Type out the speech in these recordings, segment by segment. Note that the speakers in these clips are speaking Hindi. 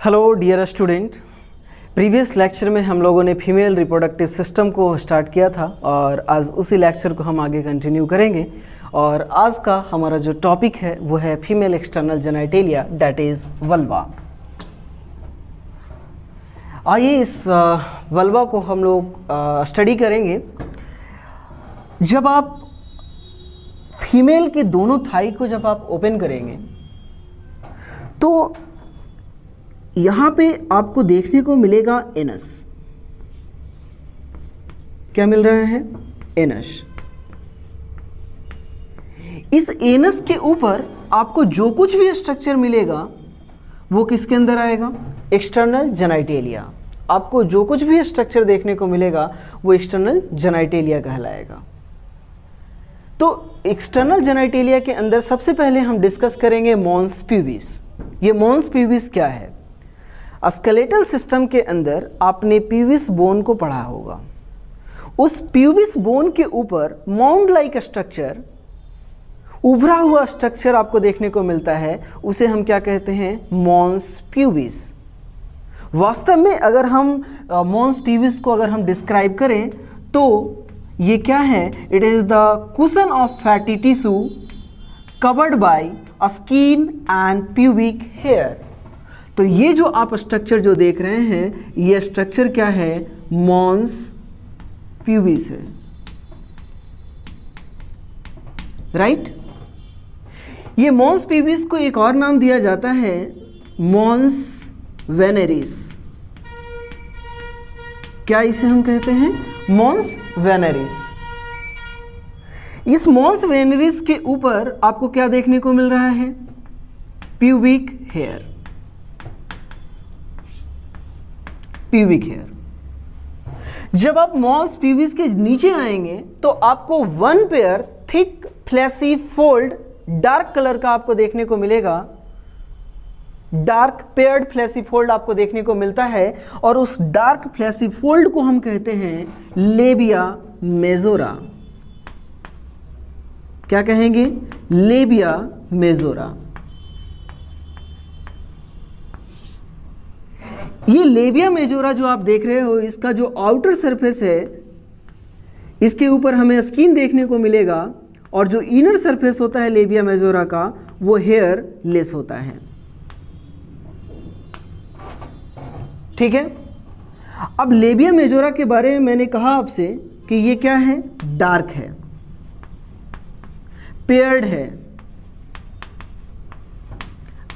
Hello dear student. Previous lecture में हम लोगों ने फीमेल रिप्रोडक्टिव सिस्टम को स्टार्ट किया था और आज उसी लेक्चर को हम आगे कंटिन्यू करेंगे। और आज का हमारा जो टॉपिक है वो है female external genitalia that is vulva. आइए इस वल्वा को हम लोग स्टडी करेंगे। जब आप फीमेल के दोनों थाई को जब आप ओपन करेंगे तो यहाँ पे आपको देखने को मिलेगा एनस। क्या मिल रहा है? एनस। इस एनस के ऊपर आपको जो कुछ भी स्ट्रक्चर मिलेगा वो किसके अंदर आएगा? External genitalia. आपको जो कुछ भी स्ट्रक्चर देखने को मिलेगा वो एक्सटर्नल जेनिटेलिया कहलाएगा। तो एक्सटर्नल जेनिटेलिया के अंदर सबसे पहले हम डिस्कस करेंगे मॉन्स प्यूबिस। ये मॉन्स प्यूबिस क्या है? स्केलेटल सिस्टम के अंदर आपने प्यूबिस बोन को पढ़ा होगा। उस प्यूबिस बोन के ऊपर माउंड लाइक स्ट्रक्चर, उभरा हुआ स्ट्रक्चर आपको देखने को मिलता है, उसे हम क्या कहते हैं? Mons pubis. वास्तव में अगर हम मॉन्स प्यूबिस को अगर हम डिस्क्राइब करें तो ये क्या है? It is the cushion of fatty tissue covered by skin and pubic hair. तो ये जो आप स्ट्रक्चर जो देख रहे हैं ये स्ट्रक्चर क्या है? मॉन्स प्यूबिस है, राइट? ये मॉन्स प्यूबिस को एक और नाम दिया जाता है मॉन्स वेनेरिस। क्या इसे हम कहते हैं? मॉन्स वेनेरिस। इस मॉन्स वेनेरिस के ऊपर आपको क्या देखने को मिल रहा है? Pubic hair. Pubic hair. जब आप मॉन्स प्यूबिस के नीचे आएंगे तो आपको one pair thick fleshy fold dark colour का आपको देखने को मिलेगा। डार्क पेयर्ड फ्लैसी फोल्ड आपको देखने को मिलता है और उस डार्क फ्लैसी फोल्ड को हम कहते हैं लेबिया मेजोरा। क्या कहेंगे? Labia majora. ये लेबिया मेजोरा जो आप देख रहे हो, इसका जो आउटर सरफेस है इसके ऊपर हमें स्किन देखने को मिलेगा और जो इनर सरफेस होता है लेबिया मेजोरा का वो हेयर लेस होता है। ठीक है। अब लेबिया मेजोरा के बारे में मैंने कहा आपसे कि ये क्या है? डार्क है, पेयर्ड है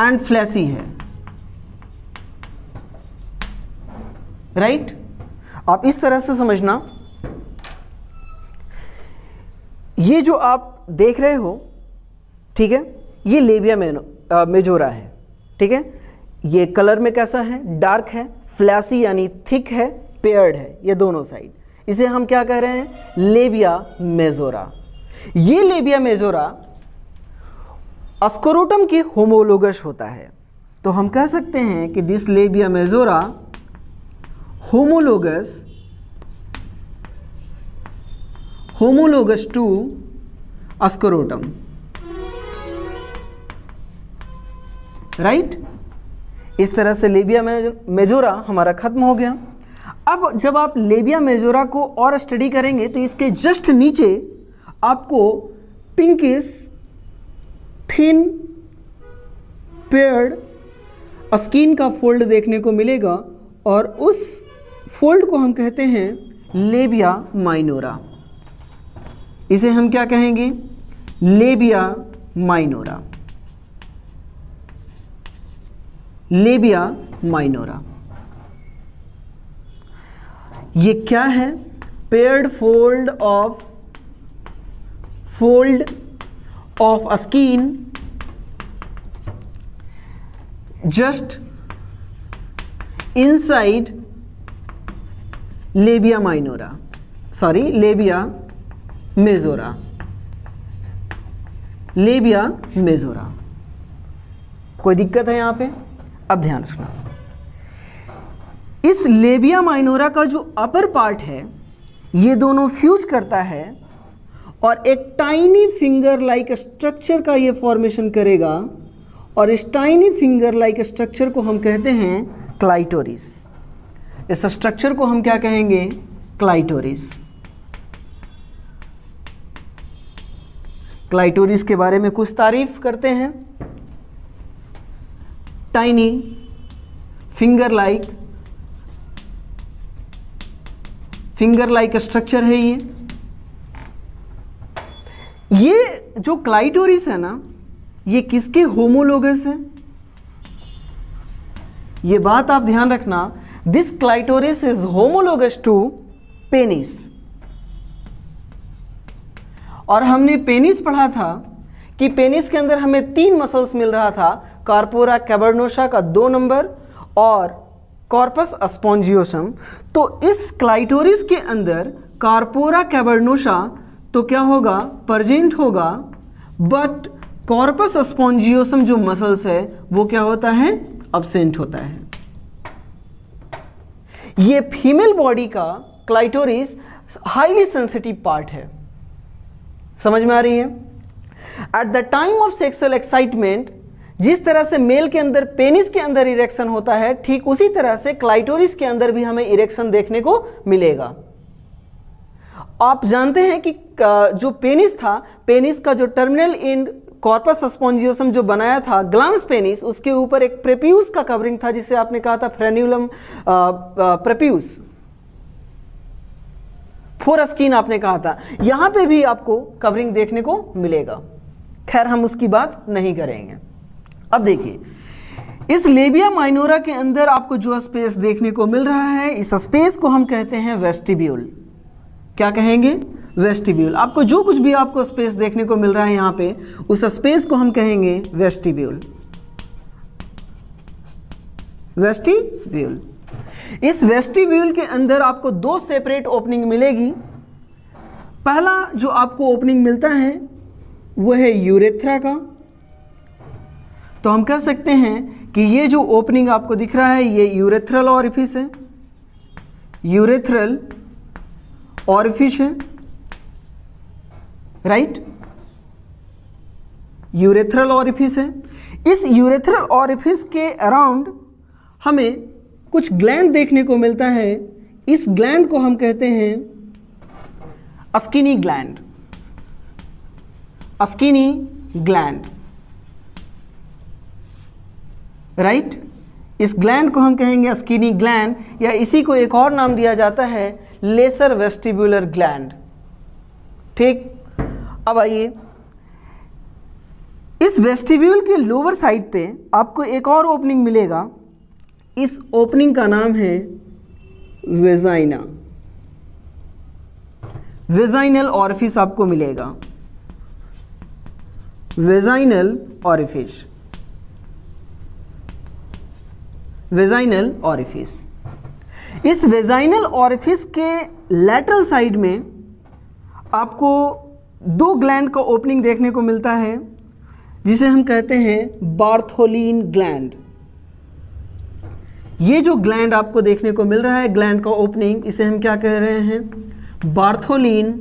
एंड फ्लैसी है, राइट? आप इस तरह से समझना। ये जो आप देख रहे हो, ठीक है, ये लेबिया मेजोरा है। ठीक है। ये कलर में कैसा है? डार्क है, फ्लैसी यानी थिक है, पेयर्ड है, ये दोनों साइड। इसे हम क्या कह रहे हैं? Labia majora. ये लेबिया मेजोरा स्क्रोटम के होमोलोगस होता है। तो हम कह सकते हैं कि this labia majora homologous to scrotum, right? इस तरह से लेबिया मेजोरा हमारा खत्म हो गया। अब जब आप लेबिया मेजोरा को और स्टडी करेंगे तो इसके जस्ट नीचे आपको पिंकिश थिन पेयर्ड स्किन का फोल्ड देखने को मिलेगा और उस फोल्ड को हम कहते हैं लेबिया माइनोरा। इसे हम क्या कहेंगे? Labia minora. Labia minora. ये क्या है? Paired fold of skin just inside labia minora, sorry labia majora. Labia majora. कोई दिक्कत है यहाँ पे? अब ध्यान रखना, इस लेबिया माइनोरा का जो अपर पार्ट है ये दोनों फ्यूज करता है और एक टाइनी फिंगर लाइक स्ट्रक्चर का ये फॉर्मेशन करेगा और इस टाइनी फिंगर लाइक स्ट्रक्चर को हम कहते हैं क्लाइटोरिस। इस स्ट्रक्चर को हम क्या कहेंगे? क्लाइटोरिस। क्लाइटोरिस के बारे में कुछ तारीफ करते हैं। टाइनी फिंगर लाइक स्ट्रक्चर है ये जो क्लाइटोरिस है ना, ये किसके होमोलोगस है? ये बात आप ध्यान रखना, this clitoris is homologous to penis. और हमने पेनिस पढ़ा था कि पेनिस के अंदर हमें 3 मसल्स मिल रहा था, कार्पोरा कैवर्नोसा का 2 नंबर और कॉर्पस स्पॉन्जियोसम। तो इस क्लाइटोरिस के अंदर कार्पोरा कैवर्नोसा तो क्या होगा? प्रेजेंट होगा, बट कॉर्पस स्पॉन्जियोसम जो मसल्स है वो क्या होता है? अब्सेंट होता है। ये फीमेल बॉडी का क्लाइटोरिस हाईली सेंसिटिव पार्ट है। समझ में आ रही है? At the time of sexual excitement जिस तरह से मेल के अंदर पेनिस के अंदर इरेक्शन होता है, ठीक उसी तरह से क्लाइटोरिस के अंदर भी हमें इरेक्शन देखने को मिलेगा। आप जानते हैं कि जो पेनिस था, पेनिस का जो टर्मिनल एंड कॉर्पस स्पॉन्जियोसम जो बनाया था ग्लांस पेनिस, उसके ऊपर एक प्रेप्यूस का कवरिंग था जिसे आपने कहा था फ्रेन्यूलम प्रेप्यूस, फोरस्किन आपने कहा था। यहां पे भी आपको कवरिंग देखने को मिलेगा। खैर हम उसकी बात नहीं करेंगे। अब देखिए, इस लेबिया माइनोरा के अंदर आपको जो स्पेस देखने को मिल रहा है, इस स्पेस को हम कहते हैं वेस्टिब्यूल। क्या कहेंगे? वेस्टिब्यूल। आपको जो कुछ भी आपको स्पेस देखने को मिल रहा है यहाँ पे, उस स्पेस को हम कहेंगे वेस्टिब्यूल। वेस्टिब्यूल। इस वेस्टिब्यूल के अंदर आपको 2 सेपरेट ओपनिंग मिलेगी। पहला जो आपको ओपनिंग मिलता है वो है यूरेथ्रा का। तो हम कह सकते हैं कि ये जो ओपनिंग आपको दिख रहा है ये यूरेथ्रल ऑरिफिस है। यूरेथ्रल ऑरिफिस है, राइट? यूरेथ्रल ऑरिफिस है। इस यूरेथ्रल ऑरिफिस के अराउंड हमें कुछ ग्लैंड देखने को मिलता है। इस ग्लैंड को हम कहते हैं Askini gland. Askini gland, right? इस ग्लैंड को हम कहेंगे अस्किनी ग्लैंड, या इसी को एक और नाम दिया जाता है लेसर वेस्टिबुलर ग्लैंड। ठीक, अब आइए, इस वेस्टिब्यूल के लोअर साइड पे आपको एक और ओपनिंग मिलेगा। इस ओपनिंग का नाम है वेजाइना। वेजाइनल ऑरिफिस आपको मिलेगा। Vaginal orifice, vaginal orifice. इस वेजाइनल ऑरिफिस के लैटरल साइड में आपको 2 ग्लैंड का ओपनिंग देखने को मिलता है जिसे हम कहते हैं बार्थोलिन ग्लैंड। ये जो ग्लैंड आपको देखने को मिल रहा है, ग्लैंड का ओपनिंग, इसे हम क्या कह रहे हैं? Bartholin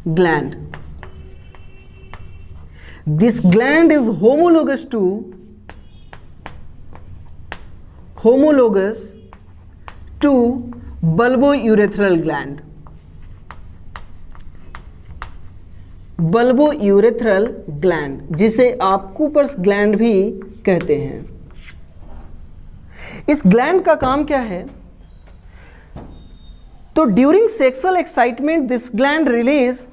gland. This gland is homologous to bulbourethral gland। bulbourethral gland, जिसे आप कूपर्स ग्लैंड भी कहते हैं। इस ग्लैंड का काम क्या है? तो during sexual excitement this gland release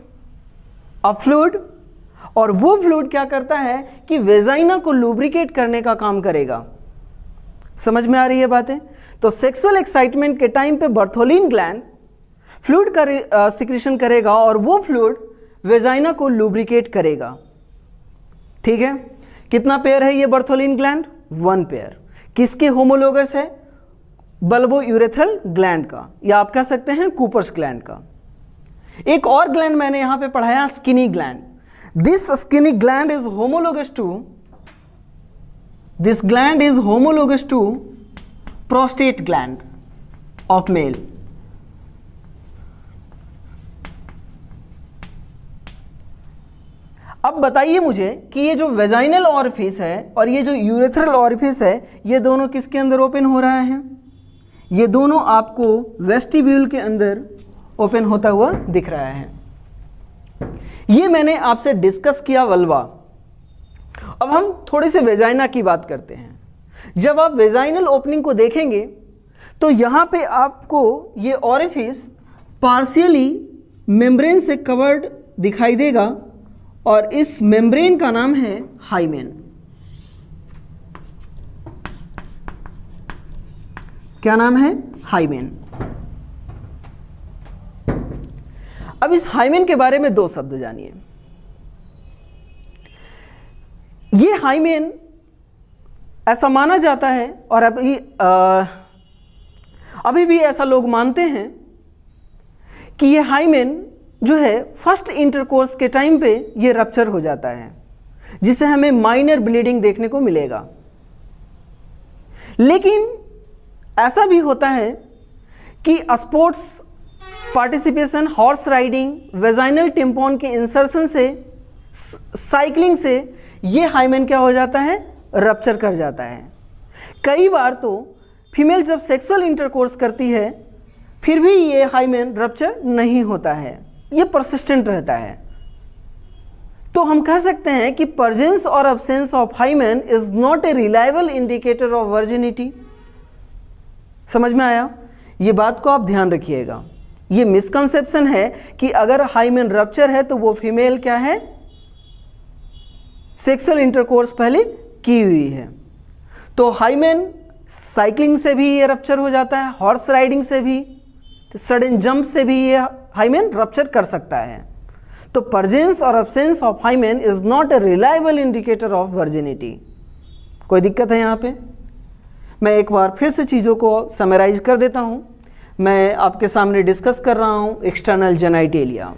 a fluid, और वो फ्लूइड क्या करता है कि वेजाइना को लुब्रिकेट करने का काम करेगा। समझ में आ रही है बातें? तो सेक्सुअल एक्साइटमेंट के टाइम पे बार्थोलिन ग्लैंड फ्लूइड का सिक्रीशन करेगा और वो फ्लूइड वेजाइना को लुब्रिकेट करेगा। ठीक है, कितना पेयर है ये बार्थोलिन ग्लैंड? 1 पेयर। किसके होमोलोगस है? बल्बोयूरेथ्रल ग्लैंड का, या आप कह सकते हैं कूपर्स ग्लैंड का। एक और ग्लैंड मैंने यहां पे पढ़ाया, skinny gland. This skinny gland is homologous to prostate gland of male। अब बताइए मुझे कि ये जो वेजाइनल ऑरिफिस है और ये जो यूरेथ्रल ऑरिफिस है, ये दोनों किसके अंदर ओपन हो रहा है? ये दोनों आपको वेस्टिब्यूल के अंदर ओपन होता हुआ दिख रहा है। ये मैंने आपसे डिस्कस किया वल्वा। अब हम थोड़े से वेजाइना की बात करते हैं। जब आप वेजाइनल ओपनिंग को देखेंगे तो यहाँ पे आपको ये ऑरिफिस पार्शियली मेम्ब्रेन से कवर्ड दिखाई देगा और इस मेम्ब्रेन का नाम है हाइमेन। क्या नाम है? हाइमेन। अब इस हाइमेन के बारे में दो शब्द जानिए। ये हाइमेन ऐसा माना जाता है और अभी भी ऐसा लोग मानते हैं कि ये हाइमेन जो है फर्स्ट इंटरकोर्स के टाइम पे ये रप्चर हो जाता है, जिससे हमें माइनर ब्लीडिंग देखने को मिलेगा। लेकिन ऐसा भी होता है कि sports participation, horse riding, vaginal tampon के इंसर्शन से, साइकिलिंग से ये हाइमेन क्या हो जाता है? रप्चर कर जाता है। कई बार तो फीमेल जब सेक्सुअल इंटरकोर्स करती है फिर भी ये हाइमेन रप्चर नहीं होता है, ये परसिस्टेंट रहता है। तो हम कह सकते हैं कि प्रेजेंस और absence of hymen is not a reliable indicator of virginity. समझ में आया? ये बात को आप ध्यान रखिएगा। ये मिसकंसेप्शन है कि अगर हाइमेन रप्चर है तो वो फीमेल क्या है? सेक्सुअल इंटरकोर्स पहले की हुई है। तो हाइमेन साइकिलिंग से भी ये रप्चर हो जाता है, हॉर्स राइडिंग से भी, सडन जंप से भी ये हाइमेन रप्चर कर सकता है। तो प्रेजेंस और absence of hymen is not a reliable indicator of virginity. कोई दिक्कत है यहाँ पे? मैं एक बार फिर से चीज़ों को समराइज कर देता हूँ। मैं आपके सामने डिस्कस कर रहा हूँ एक्सटर्नल जेनाइटेलिया।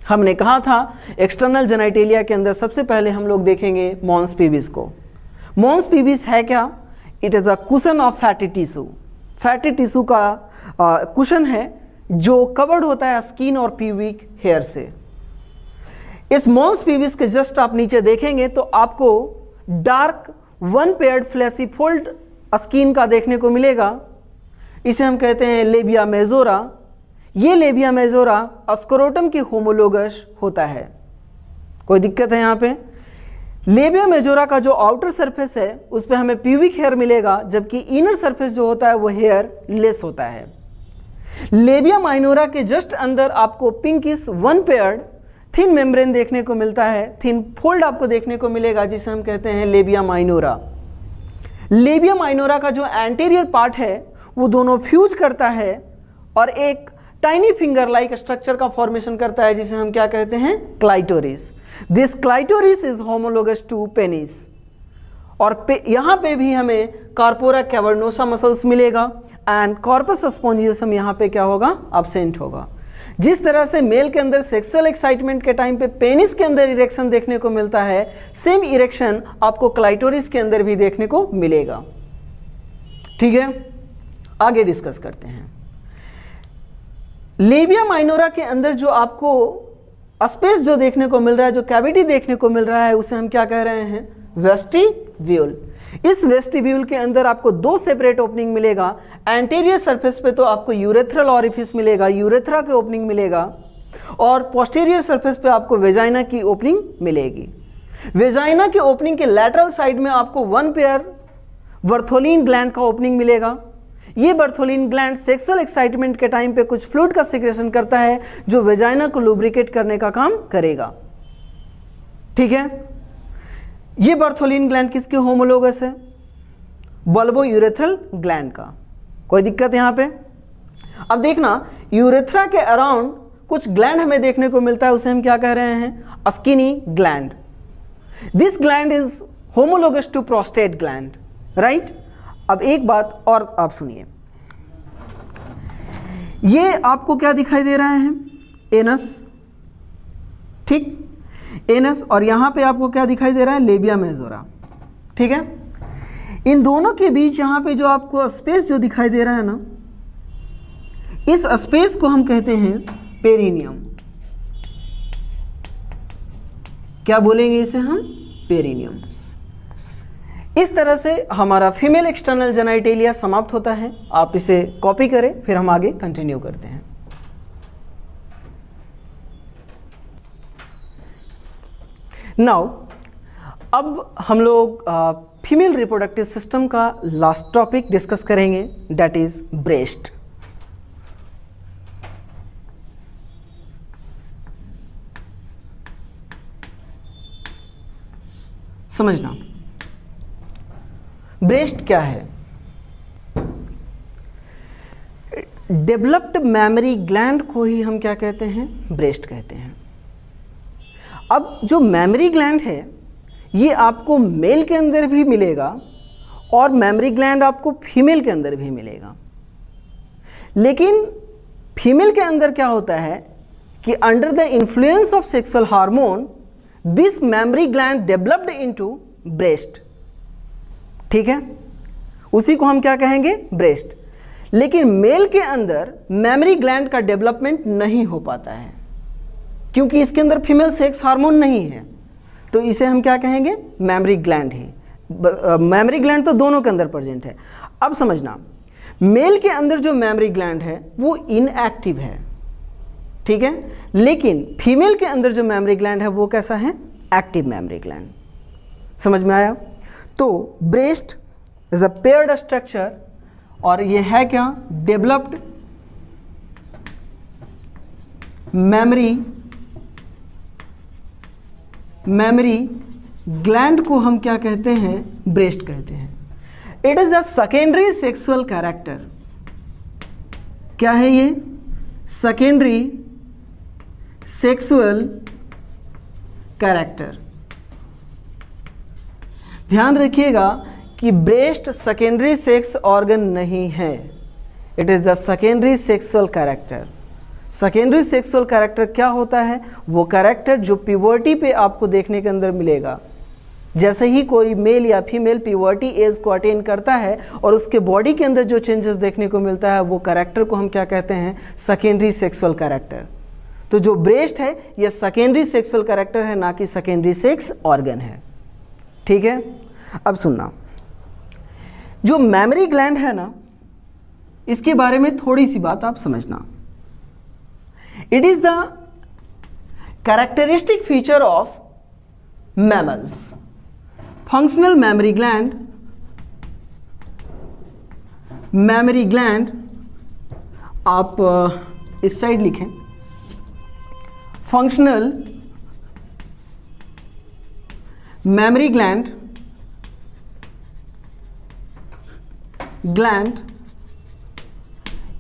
हमने कहा था एक्सटर्नल जेनाइटेलिया के अंदर सबसे पहले हम लोग देखेंगे मॉन्स पीविस को। मॉन्स पीविस है क्या? It is a cushion of fatty tissue. Fatty tissue का कुशन है जो कवर्ड होता है स्किन और प्यूबिक हेयर से। इस मॉन्स पीविस के जस्ट आप नीचे देखेंगे तो आपको dark one paired fleshy fold skin का देखने को मिलेगा। इसे हम कहते हैं लेबिया मेजोरा। ये लेबिया मेजोरा स्क्रोटम की होमोलोगस होता है। कोई दिक्कत है यहाँ पे? लेबिया मेजोरा का जो आउटर सरफेस है उस पर हमें प्यूबिक हेयर मिलेगा, जबकि इनर सरफेस जो होता है वो हेयर लेस होता है। लेबिया माइनोरा के जस्ट अंदर आपको pinkish one paired thin membrane देखने को मिलता है, थिन फोल्ड आपको देखने को मिलेगा, जिसे हम कहते हैं लेबिया माइनोरा। लेबिया माइनोरा का जो एंटीरियर पार्ट है वो दोनों फ्यूज करता है और एक टाइनी फिंगर लाइक स्ट्रक्चर का फॉर्मेशन करता है, जिसे हम क्या कहते हैं? Clitoris. This clitoris is homologous to penis. और यहाँ पे भी हमें कार्पोरा कैवर्नोसा मसल्स मिलेगा एंड कॉर्पस स्पॉन्जियोसम यहाँ पे क्या होगा? अब्सेंट होगा। जिस तरह से मेल के अंदर सेक्सुअल एक्साइटमेंट के टाइम पे पेनिस के अंदर इरेक्शन देखने को मिलता है, सेम इरेक्शन आपको क्लाइटोरिस के अंदर भी देखने को मिलेगा। ठीक है, आगे डिस्कस करते हैं। लेबिया माइनोरा के अंदर जो आपको स्पेस जो देखने को मिल रहा है, जो कैविटी देखने को मिल रहा है, उसे हम क्या कह रहे हैं? वेस्टिब्यूल। इस वेस्टिब्यूल के अंदर आपको दो सेपरेट ओपनिंग मिलेगा। एंटीरियर सरफेस पे तो आपको यूरेथ्रल ऑरिफिस मिलेगा, यूरेथ्रा के ओपनिंग मिलेगा, और पोस्टीरियर सरफेस पे आपको वेजाइना की ओपनिंग मिलेगी। वेजाइना के ओपनिंग के लैटरल साइड में आपको वन पेयर बर्थोलिन ग्लैंड का ओपनिंग मिलेगा। ये बर्थोलिन ग्लैंड सेक्सुअल एक्साइटमेंट के टाइम पे कुछ फ्लूइड का सिक्रेशन करता है जो वेजाइना को लुब्रिकेट करने का काम करेगा। ठीक है, ये बर्थोलिन ग्लैंड किसके होमोलोगस है? बल्बो यूरेथ्रल ग्लैंड का। कोई दिक्कत यहाँ पे? अब देखना, यूरेथ्रा के अराउंड कुछ ग्लैंड हमें देखने को मिलता है, उसे हम क्या कह रहे हैं? Skene's gland. This gland is homologous to prostate gland, right? अब एक बात और आप सुनिए, ये आपको क्या दिखाई दे रहा है? एनस। ठीक, एनस, और यहां पे आपको क्या दिखाई दे रहा है? Labia majora. ठीक है, इन दोनों के बीच यहां पे जो आपको स्पेस जो दिखाई दे रहा है ना, इस स्पेस को हम कहते हैं पेरिनियम। क्या बोलेंगे इसे हम? पेरिनियम। इस तरह से हमारा फीमेल एक्सटर्नल जेनिटेलिया समाप्त होता है। आप इसे कॉपी करें, फिर हम आगे कंटिन्यू करते हैं। नाउ अब हम लोग फीमेल रिप्रोडक्टिव सिस्टम का लास्ट टॉपिक डिस्कस करेंगे, दैट इज ब्रेस्ट। समझना ब्रेस्ट क्या है। डेवलप्ड मैमरी ग्लैंड को ही हम क्या कहते हैं? ब्रेस्ट कहते हैं। अब जो मैमरी ग्लैंड है ये आपको मेल के अंदर भी मिलेगा और मैमरी ग्लैंड आपको फीमेल के अंदर भी मिलेगा। लेकिन फीमेल के अंदर क्या होता है कि under the influence of sexual hormone this mammary gland developed into breast. ठीक है, उसी को हम क्या कहेंगे? ब्रेस्ट। लेकिन मेल के अंदर मैमरी ग्लैंड का डेवलपमेंट नहीं हो पाता है क्योंकि इसके अंदर फीमेल सेक्स हार्मोन नहीं है, तो इसे हम क्या कहेंगे? मैमरी ग्लैंड है। मैमरी ग्लैंड तो दोनों के अंदर प्रेजेंट है। अब समझना, मेल के अंदर जो मैमरी ग्लैंड है वो इनएक्टिव है, ठीक है, लेकिन फीमेल के अंदर जो मैमरी ग्लैंड है वो कैसा है? Active mammary gland. समझ में आया? तो breast is a paired structure और ये है क्या? डेवलप्ड मैमरी ग्लैंड को हम क्या कहते हैं? ब्रेस्ट कहते हैं। It is a secondary sexual character. क्या है ये? Secondary sexual character. ध्यान रखिएगा कि ब्रेस्ट सेकेंडरी सेक्स ऑर्गन नहीं है, it is the secondary sexual character. Secondary sexual character क्या होता है? वो कैरेक्टर जो प्यूबर्टी पे आपको देखने के अंदर मिलेगा। जैसे ही कोई मेल या फीमेल प्यूबर्टी एज को अटेन करता है और उसके बॉडी के अंदर जो चेंजेस देखने को मिलता है वो कैरेक्टर को हम क्या कहते हैं? Secondary sexual character. तो जो ब्रेस्ट है ये सेकेंडरी सेक्सुअल कैरेक्टर है, ना कि सेकेंडरी सेक्स ऑर्गन है। ठीक है, अब सुनना, जो मैमरी ग्लैंड है ना, इसके बारे में थोड़ी सी बात आप समझना। It is the characteristic feature of mammals. Functional mammary gland, mammary gland आप इस साइड लिखें, फंक्शनल मैमरी ग्लैंड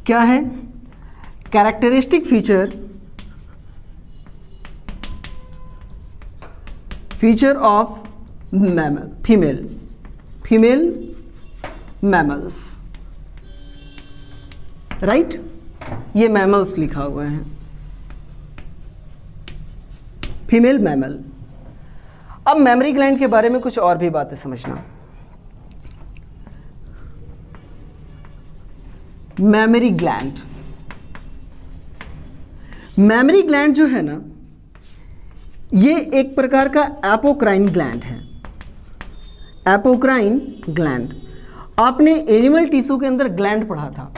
क्या है? Characteristic feature of mammal, female mammals. Right, ये मैमल्स लिखा हुआ है, फीमेल मैमल। अब मैमरी ग्लैंड के बारे में कुछ और भी बातें समझना। मैमरी ग्लैंड, मैमरी ग्लैंड जो है ना, ये एक प्रकार का एपोक्राइन ग्लैंड है। एपोक्राइन ग्लैंड, आपने एनिमल टिश्यू के अंदर ग्लैंड पढ़ा था,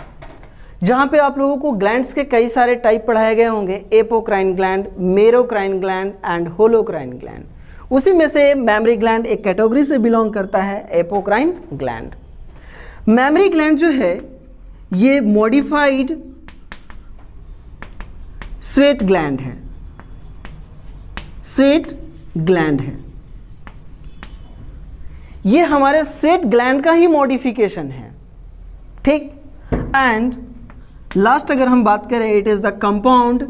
जहाँ पे आप लोगों को ग्लैंड्स के कई सारे टाइप पढ़ाए गए होंगे, apocrine gland, merocrine gland and holocrine gland. उसी में से मैमरी ग्लैंड एक कैटेगरी से बिलोंग करता है, एपोक्राइन ग्लैंड। मैमरी ग्लैंड जो है ये मॉडिफाइड स्वेट ग्लैंड है, स्वेट ग्लैंड है। ये हमारे स्वेट ग्लैंड का ही मॉडिफिकेशन है, ठीक। एंड लास्ट अगर हम बात करें, it is the compound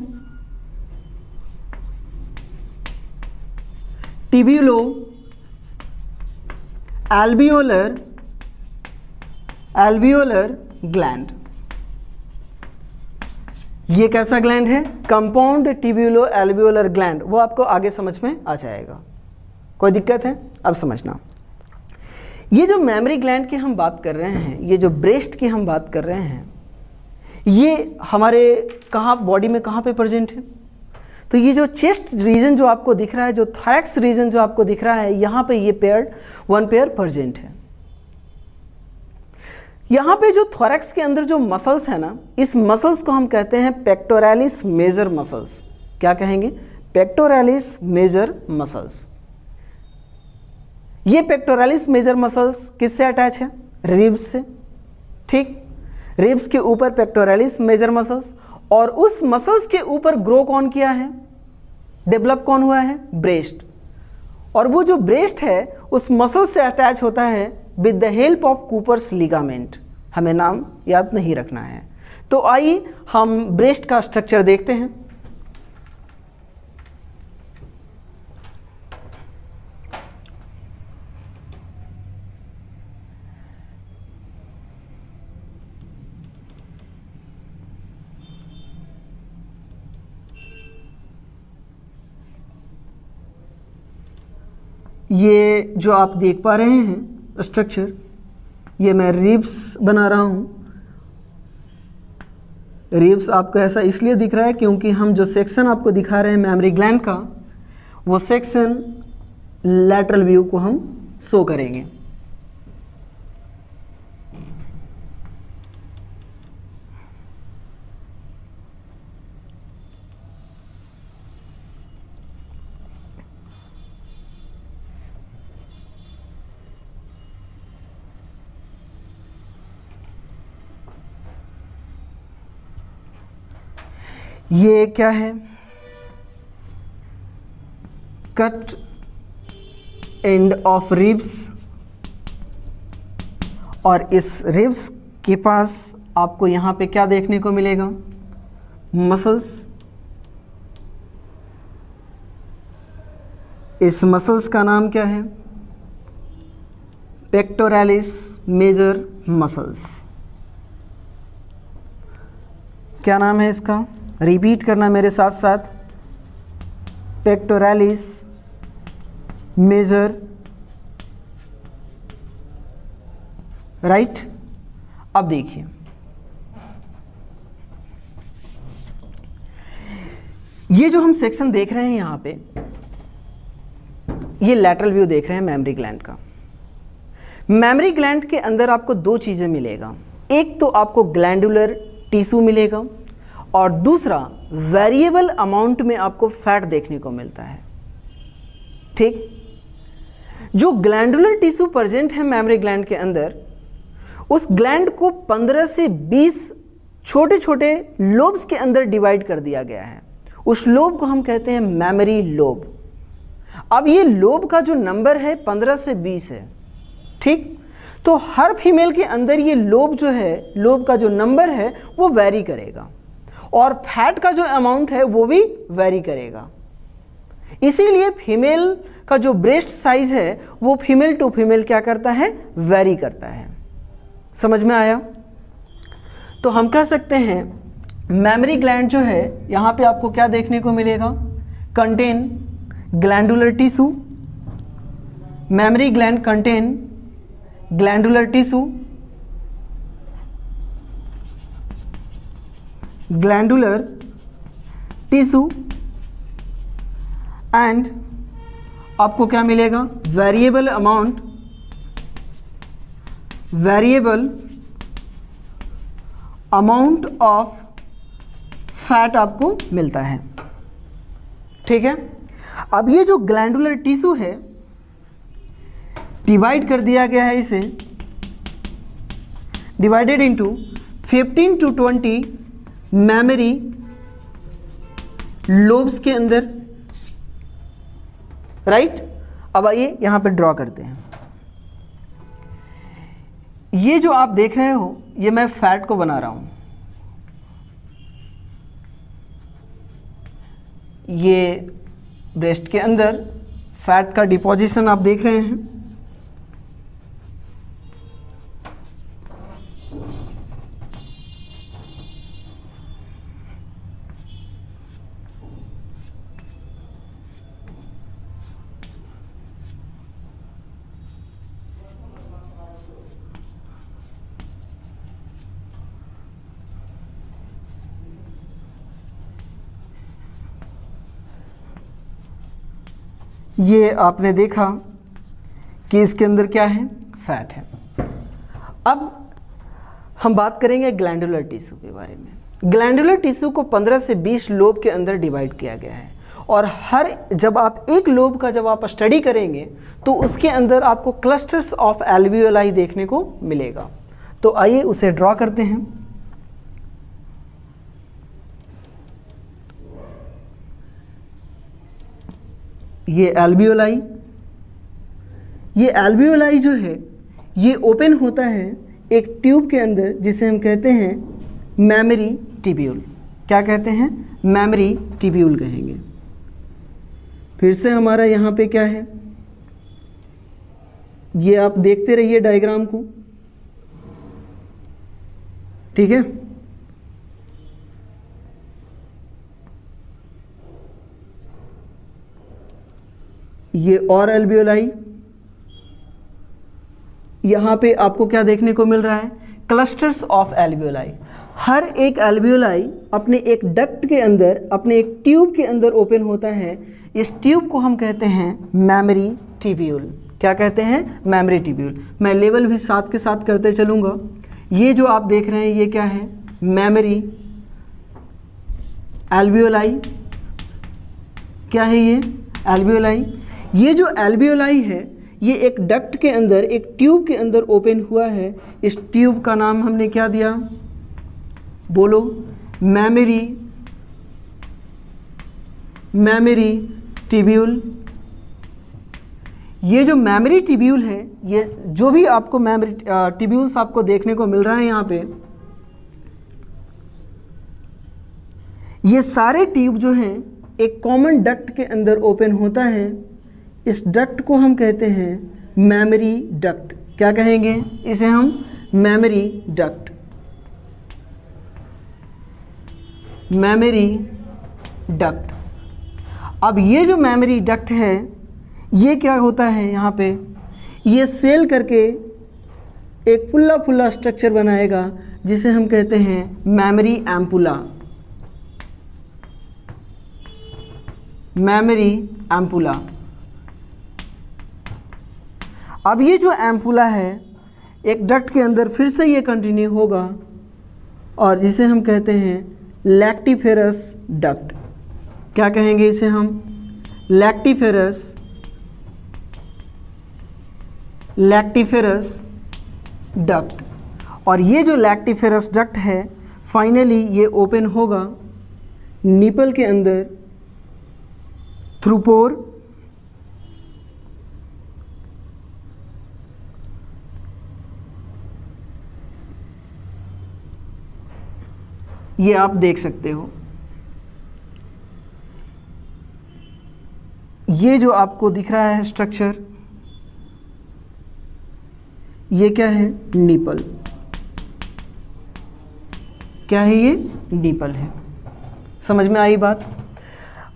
tubulo alveolar gland. ये कैसा ग्लैंड है? Compound tubulo alveolar gland. वो आपको आगे समझ में आ जाएगा, कोई दिक्कत है? अब समझना, ये जो मैमरी ग्लैंड की हम बात कर रहे हैं, ये जो ब्रेस्ट की हम बात कर रहे हैं, ये हमारे कहाँ बॉडी में कहाँ पे प्रेजेंट है? तो ये जो चेस्ट रीजन जो आपको दिख रहा है, जो थोरैक्स रीजन जो आपको दिख रहा है, यहाँ पे ये पेयर, वन पेयर प्रेजेंट है। यहाँ पे जो थोरैक्स के अंदर जो मसल्स है ना, इस मसल्स को हम कहते हैं पेक्टोरालिस मेजर मसल्स। क्या कहेंगे? Pectoralis major muscles. ये पेक्टोरालिस मेजर मसल्स किससे अटैच है? रिब्स से। ठीक, रिब्स के ऊपर पेक्टोरालिस मेजर मसल्स, और उस मसल्स के ऊपर ग्रो कौन किया है, डेवलप कौन हुआ है? ब्रेस्ट। और वो जो ब्रेस्ट है उस मसल से अटैच होता है with the help of Cooper's ligament. हमें नाम याद नहीं रखना है। तो आइए हम ब्रेस्ट का स्ट्रक्चर देखते हैं। ये जो आप देख पा रहे हैं स्ट्रक्चर, ये मैं रिब्स बना रहा हूँ। रिब्स आपको ऐसा इसलिए दिख रहा है क्योंकि हम जो सेक्शन आपको दिखा रहे हैं मैमरी ग्लैंड का, वो सेक्शन लैटरल व्यू को हम शो करेंगे। ये क्या है? कट एंड ऑफ रिब्स, और इस रिब्स के पास आपको यहाँ पे क्या देखने को मिलेगा? मसल्स। इस मसल्स का नाम क्या है? Pectoralis major muscles. क्या नाम है इसका? रिपीट करना मेरे साथ साथ, पेक्टोरालिस मेजर, राइट। अब देखिए, ये जो हम सेक्शन देख रहे हैं यहाँ पे, ये लैटरल व्यू देख रहे हैं मैमरी ग्लैंड का। मैमरी ग्लैंड के अंदर आपको दो चीज़ें मिलेगा, एक तो आपको ग्लैंडुलर टिश्यू मिलेगा, और दूसरा वेरिएबल अमाउंट में आपको फैट देखने को मिलता है। ठीक, जो ग्लैंडुलर टिश्यू प्रेजेंट है मैमरी ग्लैंड के अंदर, उस ग्लैंड को 15 से 20 छोटे छोटे लोब्स के अंदर डिवाइड कर दिया गया है। उस लोब को हम कहते हैं मैमरी लोब। अब ये लोब का जो नंबर है 15 से 20 है। ठीक, तो हर फीमेल के अंदर ये लोब जो है, लोब का जो नंबर है वो वेरी करेगा, और फैट का जो अमाउंट है वो भी वेरी करेगा। इसीलिए फीमेल का जो ब्रेस्ट साइज है वो फीमेल टू फीमेल क्या करता है? वेरी करता है। समझ में आया? तो हम कह सकते हैं मैमरी ग्लैंड जो है, यहाँ पे आपको क्या देखने को मिलेगा? Contain glandular tissue. Mammary gland contain glandular tissue, glandular tissue, and आपको क्या मिलेगा? Variable amount, variable amount of fat आपको मिलता है। ठीक है, अब ये जो ग्लैंडुलर टिश्यू है, डिवाइड कर दिया गया है इसे, divided into 15 to 20 memory lobes के अंदर, राइट। अब आइए यहां पे ड्रॉ करते हैं। ये जो आप देख रहे हो, ये मैं फैट को बना रहा हूं। ये ब्रेस्ट के अंदर फैट का डिपोजिशन आप देख रहे हैं। ये आपने देखा कि इसके अंदर क्या है, फैट है। अब हम बात करेंगे ग्लैंडुलर टिश्यू के बारे में। ग्लैंडुलर टिश्यू को 15 से 20 लोब के अंदर डिवाइड किया गया है, और जब आप एक लोब का जब आप स्टडी करेंगे तो उसके अंदर आपको क्लस्टर्स ऑफ एल्वियोलाई देखने को मिलेगा। तो आइए उसे ड्रॉ करते हैं। ये एल्वियोलाई, ये एल्वियोलाई जो है ये ओपन होता है एक ट्यूब के अंदर जिसे हम कहते हैं मेमरी टिब्यूल। क्या कहते हैं, मेमरी टिब्यूल कहेंगे। फिर से हमारा यहाँ पे क्या है, ये आप देखते रहिए डायग्राम को, ठीक है। ये और एल्वियोलाई, यहाँ पे आपको क्या देखने को मिल रहा है, क्लस्टर्स ऑफ एल्वियोलाई। हर एक एल्वियोलाई अपने एक डक्ट के अंदर, अपने एक ट्यूब के अंदर ओपन होता है। इस ट्यूब को हम कहते हैं मेमरी टिब्यूल। क्या कहते हैं, मेमरी टिब्यूल। मैं लेवल भी साथ के साथ करते चलूँगा। ये जो आप देख रहे हैं ये क्या है, मेमरी एल्वियोलाई। क्या है ये, एल्वियोलाई। ये जो एल्वियोलाई है ये एक डक्ट के अंदर, एक ट्यूब के अंदर ओपन हुआ है। इस ट्यूब का नाम हमने क्या दिया, बोलो, मेमरी टिब्यूल। ये जो मेमरी टिब्यूल है, ये जो भी आपको मेमरी टिब्यूल्स आपको देखने को मिल रहा है यहाँ पे, ये सारे ट्यूब जो हैं एक कॉमन डक्ट के अंदर ओपन होता है। इस डक्ट को हम कहते हैं मेमरी डक्ट। क्या कहेंगे इसे हम, मेमरी डक्ट। Mammary duct. अब ये जो मेमरी डक्ट है ये क्या होता है, यहाँ पे ये स्वेल करके एक फुल्ला फुल्ला स्ट्रक्चर बनाएगा जिसे हम कहते हैं मेमरी एम्पुला। Mammary ampulla. अब ये जो एम्पुला है एक डक्ट के अंदर फिर से ये कंटिन्यू होगा और जिसे हम कहते हैं लैक्टिफेरस डक्ट। क्या कहेंगे इसे हम, लैक्टिफेरस डक्ट। और ये जो लैक्टिफेरस डक्ट है फाइनली ये ओपन होगा निपल के अंदर थ्रू पोर। ये आप देख सकते हो, ये जो आपको दिख रहा है स्ट्रक्चर, ये क्या है, निपल। क्या है ये, निपल है। समझ में आई बात।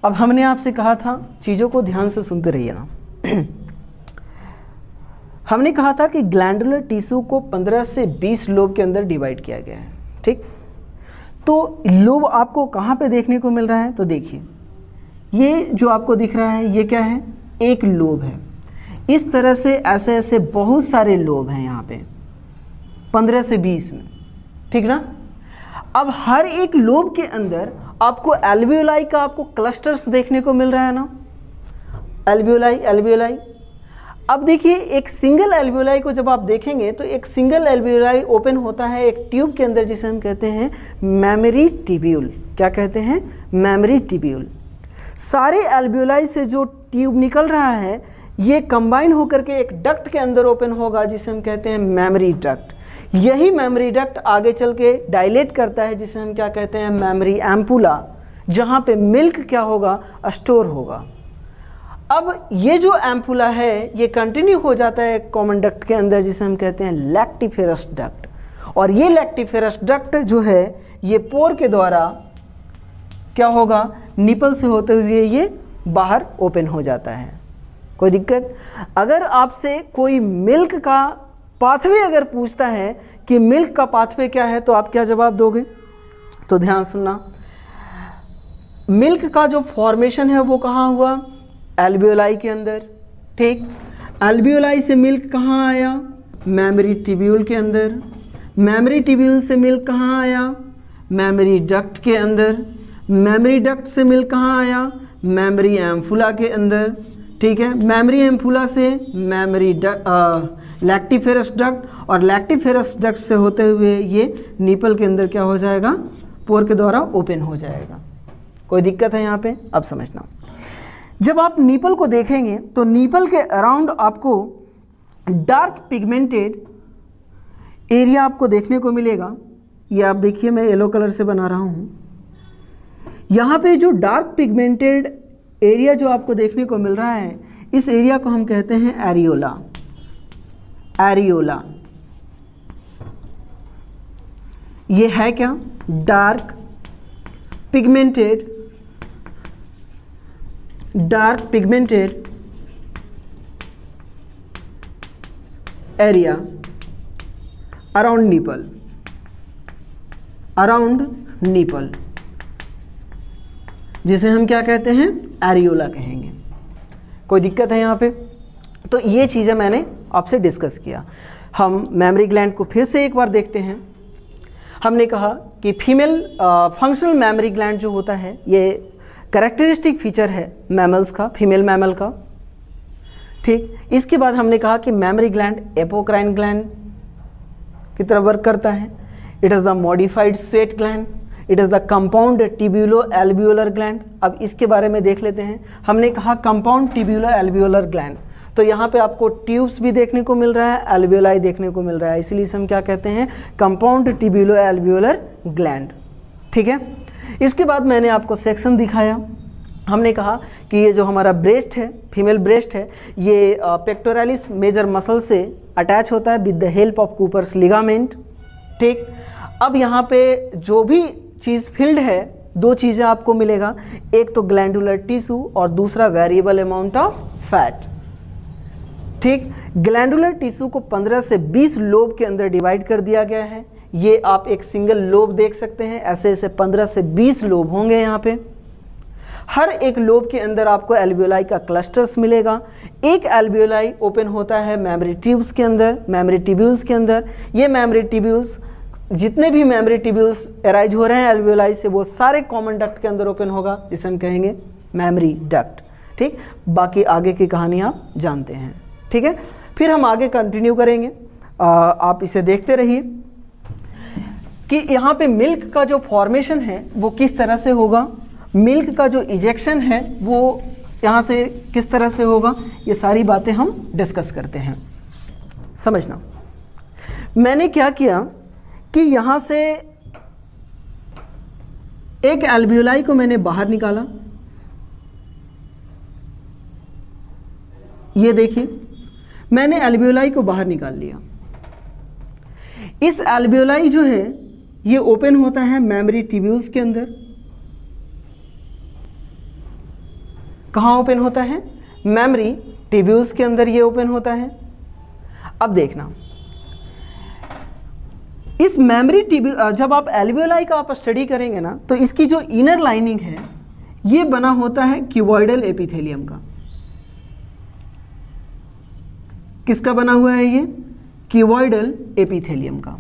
अब हमने आपसे कहा था, चीज़ों को ध्यान से सुनते रहिए ना। हमने कहा था कि ग्लैंडुलर टिश्यू को 15 से 20 लोब के अंदर डिवाइड किया गया है, ठीक। तो लोब आपको कहाँ पे देखने को मिल रहा है, तो देखिए ये जो आपको दिख रहा है ये क्या है, एक लोब है। इस तरह से ऐसे ऐसे बहुत सारे लोब हैं यहाँ पे 15 से 20 में, ठीक ना। अब हर एक लोब के अंदर आपको एल्वियोलाई का आपको क्लस्टर्स देखने को मिल रहा है ना, एल्वियोलाई। अब देखिए एक सिंगल एल्वियोलाई को जब आप देखेंगे तो एक सिंगल एल्वियोलाई ओपन होता है एक ट्यूब के अंदर जिसे हम कहते हैं मेमरी टिब्यूल। क्या कहते हैं, मेमरी टिब्यूल। सारे एल्वियोलाई से जो ट्यूब निकल रहा है ये कंबाइन होकर के एक डक्ट के अंदर ओपन होगा जिसे हम कहते हैं मेमरी डक्ट। यही मेमरी डक्ट आगे चल के डायलेट करता है जिसे हम क्या कहते हैं, मेमरी एम्पुला, जहाँ पे मिल्क क्या होगा, स्टोर होगा। अब ये जो एम्पुला है ये कंटिन्यू हो जाता है कॉमन डक्ट के अंदर जिसे हम कहते हैं लैक्टिफेरस डक्ट। और ये लैक्टिफेरस डक्ट जो है ये पोर के द्वारा क्या होगा, निपल से होते हुए ये बाहर ओपन हो जाता है। कोई दिक्कत? अगर आपसे कोई मिल्क का पाथवे अगर पूछता है कि मिल्क का पाथवे क्या है तो आप क्या जवाब दोगे? तो ध्यान सुनना, मिल्क का जो फॉर्मेशन है वो कहाँ हुआ, एल्वियोलाई के अंदर, ठीक। एल्वियोलाई से मिल्क कहाँ आया? मेमरी ट्यूब्यूल के अंदर। मेमरी ट्यूब्यूल से मिल्क कहाँ आया? मेमरी डक्ट के अंदर। मेमरी डक्ट से मिल्क कहाँ आया? मेमरी एम्फुला के अंदर, ठीक है। मेमरी एम्फुला से मेमरी लैक्टिफेरस डक्ट, और लैक्टिफेरस डक्ट से होते हुए ये निपल के अंदर क्या हो जाएगा? पोर के द्वारा ओपन हो जाएगा। कोई दिक्कत है यहाँ पे? अब समझना, जब आप निपल को देखेंगे तो निपल के अराउंड आपको डार्क पिगमेंटेड एरिया आपको देखने को मिलेगा। ये आप देखिए, मैं येलो कलर से बना रहा हूँ। यहाँ पे जो डार्क पिगमेंटेड एरिया जो आपको देखने को मिल रहा है, इस एरिया को हम कहते हैं एरियोला। एरियोला ये है क्या? Dark pigmented area around nipple, जिसे हम क्या कहते हैं? एरियोला कहेंगे। कोई दिक्कत है यहाँ पे? तो ये चीज़ें मैंने आपसे डिस्कस किया। हम मेमरी ग्लैंड को फिर से एक बार देखते हैं। हमने कहा कि फीमेल फंक्शनल मेमरी ग्लैंड जो होता है, ये कैरेक्टरिस्टिक फीचर है मैमल्स का, फीमेल मैमल का, ठीक। इसके बाद हमने कहा कि मेमरी ग्लैंड एपोक्राइन ग्लैंड की तरह वर्क करता है। It is the modified sweat gland, it is the compound tubulo alveolar gland. अब इसके बारे में देख लेते हैं। हमने कहा कंपाउंड ट्यूब्यूलो एल्वियोलर ग्लैंड, तो यहाँ पे आपको ट्यूब्स भी देखने को मिल रहा है, एल्वियोलाई देखने को मिल रहा है, इसलिए हम क्या कहते हैं? कंपाउंड ट्यूब्यूलो एल्वियोलर ग्लैंड, ठीक है। इसके बाद मैंने आपको सेक्शन दिखाया। हमने कहा कि ये जो हमारा ब्रेस्ट है, फीमेल ब्रेस्ट है, ये पेक्टोरालिस मेजर मसल से अटैच होता है with the help of Cooper's ligament, ठीक। अब यहाँ पे जो भी चीज़ फील्ड है, दो चीज़ें आपको मिलेगा, एक तो ग्लैंडुलर टिश्यू और दूसरा वेरिएबल अमाउंट ऑफ फैट, ठीक। ग्लैंडुलर टिश्यू को 15 से 20 लोब के अंदर डिवाइड कर दिया गया है। ये आप एक सिंगल लोब देख सकते हैं, ऐसे ऐसे 15 से 20 लोब होंगे यहाँ पे। हर एक लोब के अंदर आपको एल्वियोलाई का क्लस्टर्स मिलेगा। एक एल्वियोलाई ओपन होता है मेमरी ट्यूब्स के अंदर, मेमरी ट्यूब्यूल्स के अंदर। ये मेमरी ट्यूब्यूल्स, जितने भी मेमरी ट्यूब्यूल्स अराइज हो रहे हैं एल्वियोलाई से, वो सारे कॉमन डक्ट के अंदर ओपन होगा, जिसे हम कहेंगे मेमरी डक्ट, ठीक। बाकी आगे की कहानी आप जानते हैं, ठीक है। फिर हम आगे कंटिन्यू करेंगे। आप इसे देखते रहिए कि यहाँ पे मिल्क का जो फॉर्मेशन है वो किस तरह से होगा, मिल्क का जो इजेक्शन है वो यहाँ से किस तरह से होगा, ये सारी बातें हम डिस्कस करते हैं। समझना, मैंने क्या किया कि यहाँ से एक एल्वियोलाई को मैंने बाहर निकाला। ये देखिए, मैंने एल्वियोलाई को बाहर निकाल लिया। इस एल्वियोलाई जो है ये ओपन होता है मेमरी ट्यूब्यूल्स के अंदर। कहाँ ओपन होता है? मेमरी ट्यूब्यूल्स के अंदर ये ओपन होता है। अब देखना, इस मेमरी ट्यूब्यूल, जब आप एल्वियोलाई का आप स्टडी करेंगे ना, तो इसकी जो इनर लाइनिंग है ये बना होता है क्यूबॉइडल एपिथेलियम का। किसका बना हुआ है ये? क्यूबॉइडल एपिथेलियम का,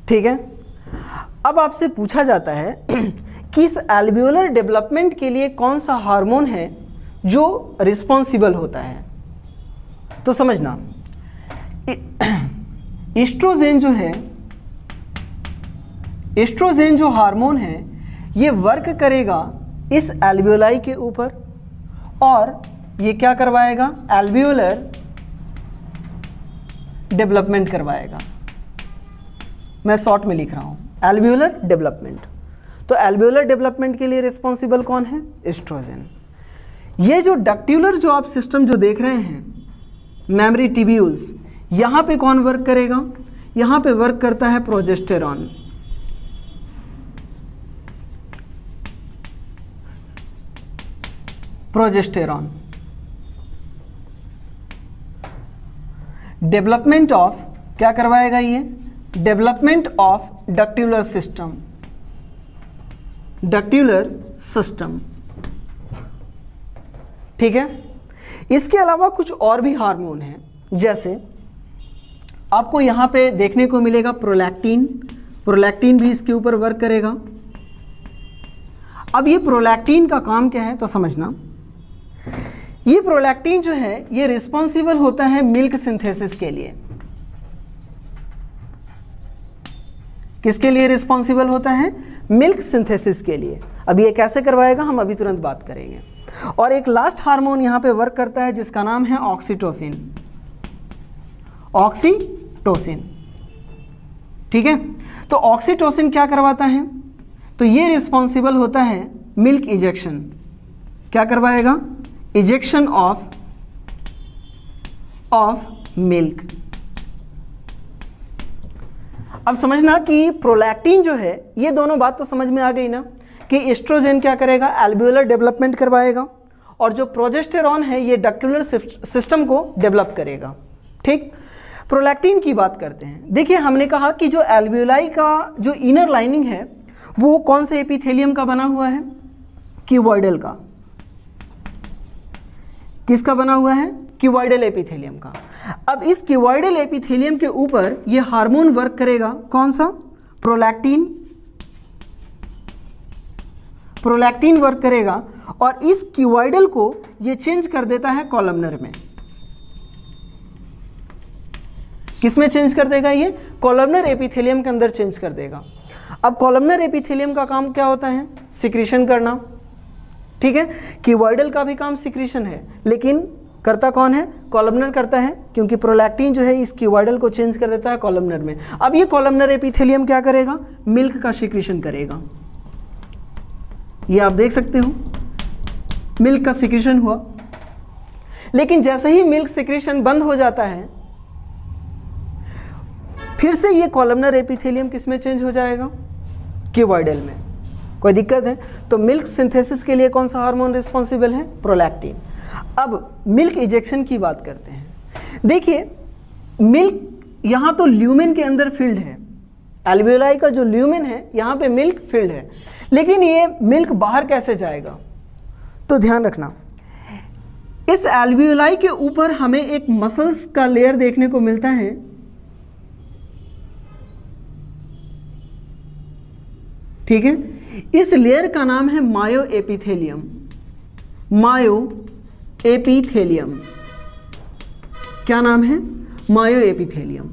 ठीक है। अब आपसे पूछा जाता है कि इस एल्वियोलर डेवलपमेंट के लिए कौन सा हार्मोन है जो रिस्पॉन्सिबल होता है। तो समझना, एस्ट्रोजेन जो है, एस्ट्रोजेन जो हार्मोन है ये वर्क करेगा इस एल्वियोलाई के ऊपर, और ये क्या करवाएगा? एल्वियोलर डेवलपमेंट करवाएगा। मैं शॉर्ट में लिख रहा हूं, एल्वियोलर डेवलपमेंट। तो एल्वियोलर डेवलपमेंट के लिए रिस्पॉन्सिबल कौन है? एस्ट्रोजन। ये जो डक्ट्यूलर जो आप सिस्टम जो देख रहे हैं, मेमरी ट्यूब्यूल्स, यहां पे कौन वर्क करेगा? यहां पे वर्क करता है प्रोजेस्टेरॉन। प्रोजेस्टेरॉन डेवलपमेंट ऑफ, क्या करवाएगा ये? डेवलपमेंट ऑफ डक्ट्यूलर सिस्टम, डक्ट्यूलर सिस्टम, ठीक है। इसके अलावा कुछ और भी हार्मोन हैं, जैसे आपको यहाँ पे देखने को मिलेगा प्रोलैक्टिन। प्रोलैक्टिन भी इसके ऊपर वर्क करेगा। अब ये प्रोलैक्टिन का काम क्या है तो समझना, ये प्रोलैक्टिन जो है ये रिस्पॉन्सिबल होता है मिल्क सिंथेसिस के लिए। किसके लिए रिस्पॉन्सिबल होता है? मिल्क सिंथेसिस के लिए। अब ये कैसे करवाएगा हम अभी तुरंत बात करेंगे। और एक लास्ट हार्मोन यहाँ पे वर्क करता है जिसका नाम है ऑक्सीटोसिन। ऑक्सीटोसिन, ठीक है। तो ऑक्सीटोसिन क्या करवाता है? तो ये रिस्पॉन्सिबल होता है मिल्क इजेक्शन। क्या करवाएगा? Ejection of milk. अब समझना कि प्रोलैक्टिन जो है, ये दोनों बात तो समझ में आ गई ना, कि एस्ट्रोजन क्या करेगा? एल्वियोलर डेवलपमेंट करवाएगा, और जो प्रोजेस्टेरॉन है ये डक्टुलर सिस्टम को डेवलप करेगा, ठीक। प्रोलैक्टिन की बात करते हैं। देखिए हमने कहा कि जो एल्वियोलाई का जो इनर लाइनिंग है वो कौन से एपिथेलियम का बना हुआ है? क्यूबॉइडल का। किसका बना हुआ है? क्यूबॉइडल एपिथेलियम का। अब इस क्यूबॉइडल एपिथेलियम के ऊपर ये हार्मोन वर्क करेगा, कौन सा? प्रोलैक्टिन। प्रोलैक्टिन वर्क करेगा और इस क्यूबॉइडल को ये चेंज कर देता है कॉलमनर में। किस में चेंज कर देगा? ये कॉलमनर एपिथेलियम के अंदर चेंज कर देगा। अब कॉलमनर एपिथेलियम का काम क्या होता है? सिक्रीशन करना, ठीक है। क्यूबॉइडल का भी काम सिक्रीशन है, लेकिन करता कौन है? कॉलमनर करता है, क्योंकि प्रोलैक्टिन जो है इस क्यूबॉइडल को चेंज कर देता है कॉलमनर में। अब ये कॉलमनर एपिथेलियम क्या करेगा? मिल्क का सिक्रीशन करेगा। ये आप देख सकते हो, मिल्क का सिक्रीशन हुआ। लेकिन जैसे ही मिल्क सिक्रीशन बंद हो जाता है, फिर से ये कॉलमनर एपिथेलियम किस में चेंज हो जाएगा? क्यूबॉइडल में। कोई दिक्कत है? तो मिल्क सिंथेसिस के लिए कौन सा हार्मोन रिस्पॉन्सिबल है? प्रोलैक्टिन। अब मिल्क इजेक्शन की बात करते हैं। देखिए मिल्क यहाँ तो ल्यूमेन के अंदर फिल्ड है, एल्वियोलाई का जो ल्यूमेन है यहाँ पे मिल्क फिल्ड है, लेकिन ये मिल्क बाहर कैसे जाएगा? तो ध्यान रखना, इस एल्वियोलाई के ऊपर हमें एक मसल्स का लेयर देखने को मिलता है, ठीक है। इस लेयर का नाम है मायो एपिथेलियम। मायो एपिथेलियम, क्या नाम है? मायो एपिथेलियम।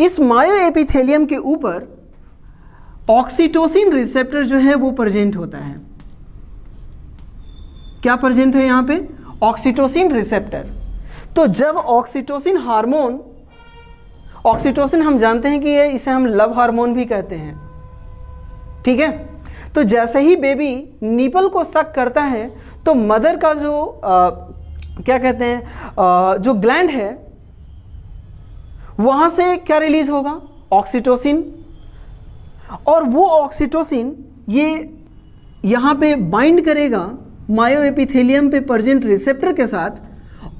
इस मायो एपिथेलियम के ऊपर ऑक्सीटोसिन रिसेप्टर जो है वो प्रेजेंट होता है। क्या प्रेजेंट है यहां पे? Oxytocin receptor. तो जब ऑक्सीटोसिन हार्मोन, ऑक्सीटोसिन हम जानते हैं कि इसे हम लव हार्मोन भी कहते हैं, ठीक है। तो जैसे ही बेबी निपल को सक करता है तो मदर का जो क्या कहते हैं, जो ग्लैंड है वहां से क्या रिलीज होगा? ऑक्सीटोसिन। और वो ऑक्सीटोसिन ये यहाँ पे बाइंड करेगा मायो एपिथेलियम पे प्रेजेंट रिसेप्टर के साथ,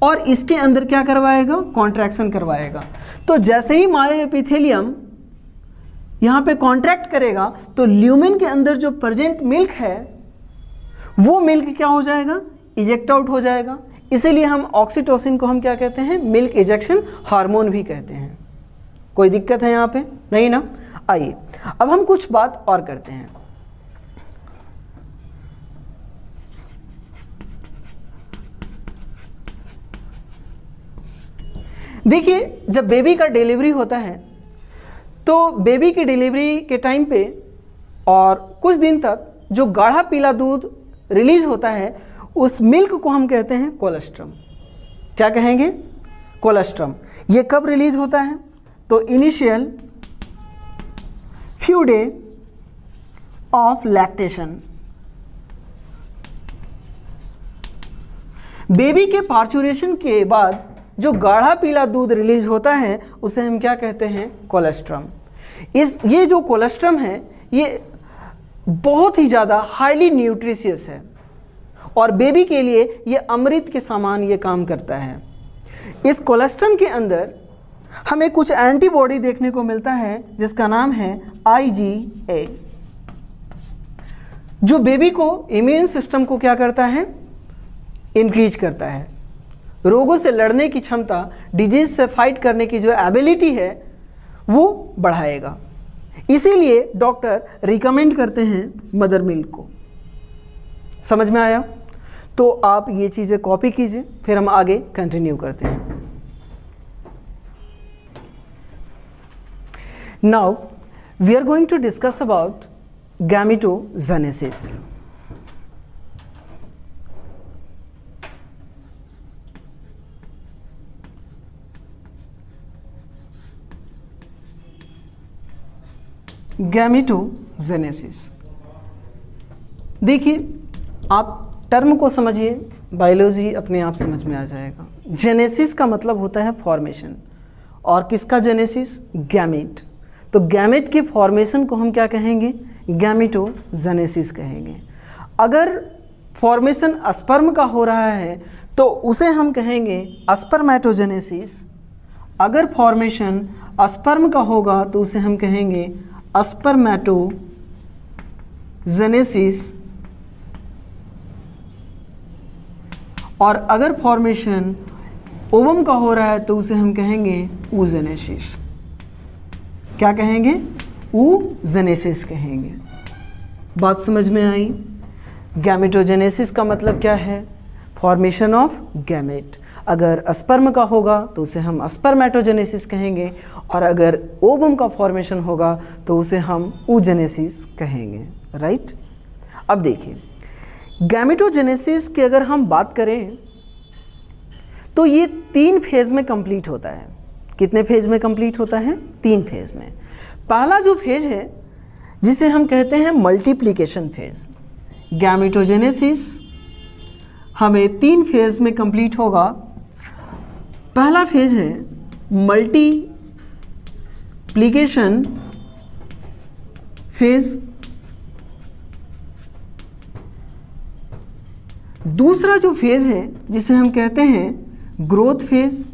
और इसके अंदर क्या करवाएगा? कॉन्ट्रैक्शन करवाएगा। तो जैसे ही मायो एपिथेलियम यहाँ पे कॉन्ट्रैक्ट करेगा तो ल्यूमेन के अंदर जो प्रेजेंट मिल्क है वो मिल्क क्या हो जाएगा? इजेक्ट आउट हो जाएगा। इसीलिए हम ऑक्सीटोसिन को हम क्या कहते हैं? मिल्क इजेक्शन हार्मोन भी कहते हैं। कोई दिक्कत है यहाँ पे? नहीं ना। आइए अब हम कुछ बात और करते हैं। देखिए जब बेबी का डिलीवरी होता है तो बेबी की डिलीवरी के टाइम पे और कुछ दिन तक जो गाढ़ा पीला दूध रिलीज होता है उस मिल्क को हम कहते हैं कोलेस्ट्रम। क्या कहेंगे? कोलेस्ट्रम। ये कब रिलीज होता है? तो initial few day of lactation. Baby के पार्चुरेशन के बाद जो गाढ़ा पीला दूध रिलीज होता है उसे हम क्या कहते हैं? कोलेस्ट्रम। ये जो कोलेस्ट्रम है ये बहुत ही ज़्यादा हाईली न्यूट्रिशियस है और बेबी के लिए ये अमृत के समान ये काम करता है। इस कोलेस्ट्रम के अंदर हमें कुछ एंटीबॉडी देखने को मिलता है जिसका नाम है IgA, जो बेबी को, इम्यून सिस्टम को क्या करता है? इंक्रीज करता है। रोगों से लड़ने की क्षमता, डिजीज से फाइट करने की जो एबिलिटी है वो बढ़ाएगा। इसीलिए डॉक्टर रिकमेंड करते हैं मदर मिल्क को। समझ में आया? तो आप ये चीज़ें कॉपी कीजिए, फिर हम आगे कंटिन्यू करते हैं। Now we are going to discuss about gametogenesis. Gametogenesis, देखिए आप टर्म को समझिए, बायोलॉजी अपने आप समझ में आ जाएगा। जेनेसिस का मतलब होता है फॉर्मेशन, और किसका जेनेसिस? गैमेट। तो गैमेट के फॉर्मेशन को हम क्या कहेंगे? गैमेटोजेनेसिस कहेंगे। अगर फॉर्मेशन स्पर्म का हो रहा है तो उसे हम कहेंगे स्पर्मेटोजेनेसिस। अगर फॉर्मेशन स्पर्म का होगा तो उसे हम कहेंगे स्पर्मेटोजेनेसिस, और अगर फॉर्मेशन ओवम का हो रहा है तो उसे हम कहेंगे oogenesis। क्या कहेंगे? oogenesis कहेंगे। बात समझ में आई? गैमेटोजेनेसिस का मतलब क्या है? Formation of gamete. अगर स्पर्म का होगा तो उसे हम स्पर्मेटोजेनेसिस कहेंगे, और अगर ओवम का फॉर्मेशन होगा तो उसे हम oogenesis कहेंगे। राइट? अब देखिए, गैमेटोजेनेसिस की अगर हम बात करें तो ये 3 फेज में कंप्लीट होता है। कितने फेज में कंप्लीट होता है? 3 फेज में। पहला जो फेज है जिसे हम कहते हैं मल्टीप्लिकेशन फेज। गैमेटोजेनेसिस हमें 3 फेज में कंप्लीट होगा। पहला फेज है मल्टीप्लिकेशन फेज, दूसरा जो फेज है जिसे हम कहते हैं ग्रोथ फेज,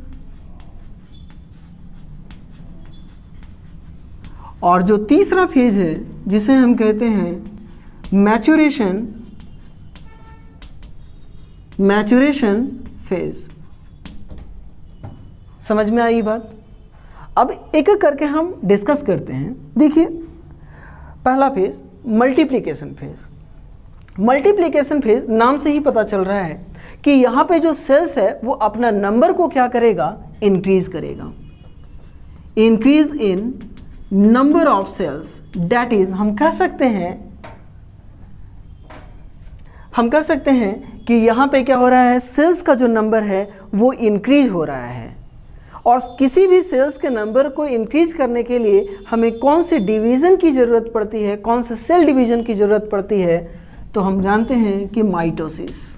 और जो तीसरा फेज है जिसे हम कहते हैं मैच्योरेशन फेज। समझ में आई बात? अब एक एक करके हम डिस्कस करते हैं। देखिए, पहला phase multiplication phase. Multiplication phase नाम से ही पता चल रहा है कि यहाँ पे जो सेल्स है वो अपना नंबर को क्या करेगा? इंक्रीज करेगा। Increase in number of cells, that is हम कह सकते हैं कि यहाँ पे क्या हो रहा है? सेल्स का जो नंबर है वो इंक्रीज हो रहा है। और किसी भी सेल्स के नंबर को इंक्रीज करने के लिए हमें कौन से डिवीज़न की ज़रूरत पड़ती है, कौन से सेल डिवीज़न की ज़रूरत पड़ती है? तो हम जानते हैं कि माइटोसिस।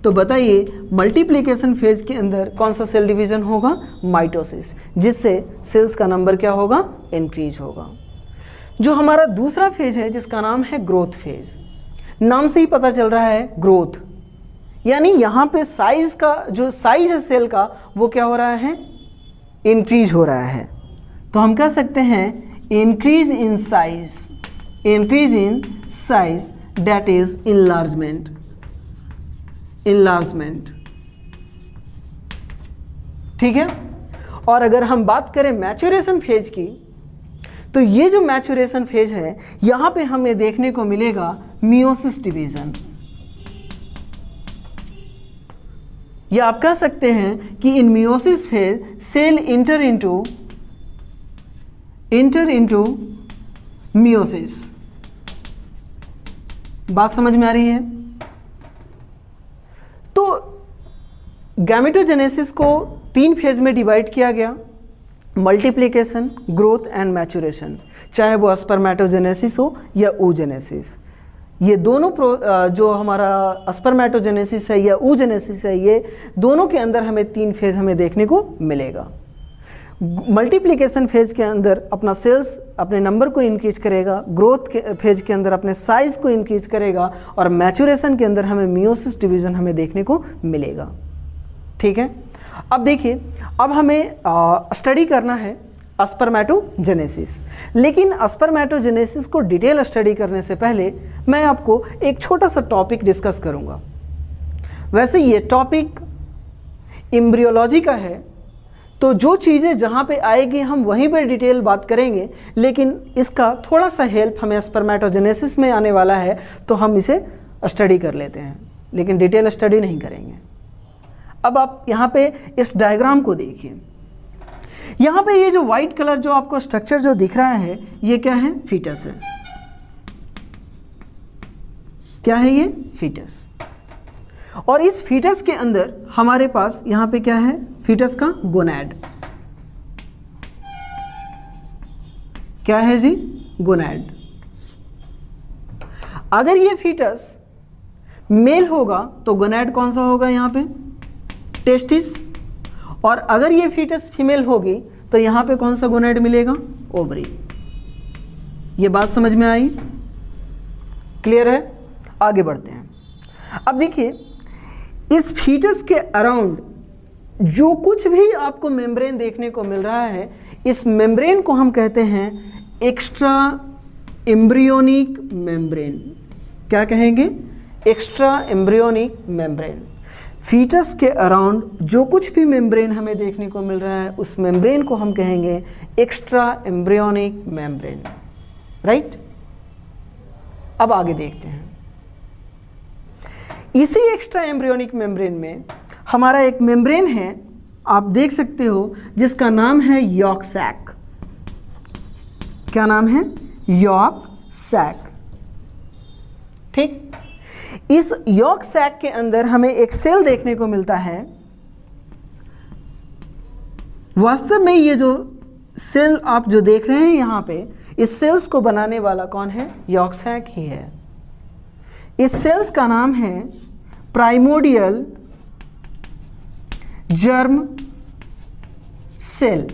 तो बताइए, मल्टीप्लिकेशन फेज के अंदर कौन सा सेल डिवीज़न होगा? माइटोसिस, जिससे सेल्स का नंबर क्या होगा? इंक्रीज होगा। जो हमारा दूसरा फेज है जिसका नाम है ग्रोथ फेज, नाम से ही पता चल रहा है ग्रोथ, यानी यहाँ पे साइज का जो साइज है सेल का वो क्या हो रहा है? इंक्रीज हो रहा है। तो हम कह सकते हैं increase in size, that is enlargement. ठीक है? और अगर हम बात करें मैच्योरेशन फेज की, तो ये जो मैच्योरेशन फेज है यहाँ पे हमें देखने को मिलेगा मियोसिस डिवीजन, या आप कह सकते हैं कि in meiosis phase cell enter into meiosis. बात समझ में आ रही है? तो गैमेटोजेनेसिस को 3 फेज में डिवाइड किया गया, मल्टीप्लिकेशन, ग्रोथ एंड मैच्योरेशन, चाहे वो स्पर्मेटोजेनेसिस हो या oogenesis। ये दोनों जो हमारा स्पर्मेटोजेनेसिस है या oogenesis है, ये दोनों के अंदर हमें 3 फेज हमें देखने को मिलेगा। मल्टीप्लिकेशन फेज के अंदर अपना सेल्स अपने नंबर को इंक्रीज करेगा, ग्रोथ के फेज के अंदर अपने साइज को इंक्रीज करेगा, और मैच्योरेशन के अंदर हमें मियोसिस डिवीजन हमें देखने को मिलेगा। ठीक है? अब देखिए, अब हमें स्टडी करना है स्पर्मेटोजेनेसिस। लेकिन स्पर्मेटोजेनेसिस को डिटेल स्टडी करने से पहले मैं आपको एक छोटा सा टॉपिक डिस्कस करूंगा। वैसे ये टॉपिक एम्ब्रियोलॉजी का है, तो जो चीज़ें जहाँ पे आएगी हम वहीं पर डिटेल बात करेंगे, लेकिन इसका थोड़ा सा हेल्प हमें स्पर्मेटोजेनेसिस में आने वाला है, तो हम इसे स्टडी कर लेते हैं, लेकिन डिटेल स्टडी नहीं करेंगे। अब आप यहाँ पे इस डायग्राम को देखिए। यहाँ पे ये जो वाइट कलर जो आपको स्ट्रक्चर जो दिख रहा है, ये क्या है? फीटस है। क्या है ये? फीटस। और इस फीटस के अंदर हमारे पास यहाँ पे क्या है? फीटस का गोनैड। क्या है जी? गोनैड। अगर ये फीटस मेल होगा तो गोनैड कौन सा होगा? यहाँ पे टेस्टिस। और अगर ये फीटस फीमेल होगी तो यहाँ पे कौन सा गोनैड मिलेगा? ओवरी। ये बात समझ में आई? क्लियर है? आगे बढ़ते हैं। अब देखिए, इस फीटस के अराउंड जो कुछ भी आपको मेम्ब्रेन देखने को मिल रहा है, इस मेम्ब्रेन को हम कहते हैं एक्स्ट्रा एम्ब्रियोनिक मेम्ब्रेन। क्या कहेंगे? Extra embryonic membrane. फीटस के अराउंड जो कुछ भी मेम्ब्रेन हमें देखने को मिल रहा है, उस मेम्ब्रेन को हम कहेंगे एक्स्ट्रा एम्ब्रियोनिक मेम्ब्रेन। राइट? अब आगे देखते हैं। इसी एक्स्ट्रा एम्ब्रियोनिक मेम्ब्रेन में हमारा एक मेम्ब्रेन है, आप देख सकते हो, जिसका नाम है यॉर्क सैक। क्या नाम है? Yolk sac. ठीक? इस यॉर्क सैक के अंदर हमें एक सेल देखने को मिलता है। वास्तव में ये जो सेल आप जो देख रहे हैं यहाँ पे, इस सेल्स को बनाने वाला कौन है? यॉर्क सैक ही है। इस सेल्स का नाम है प्राइमोडियल जर्म सेल,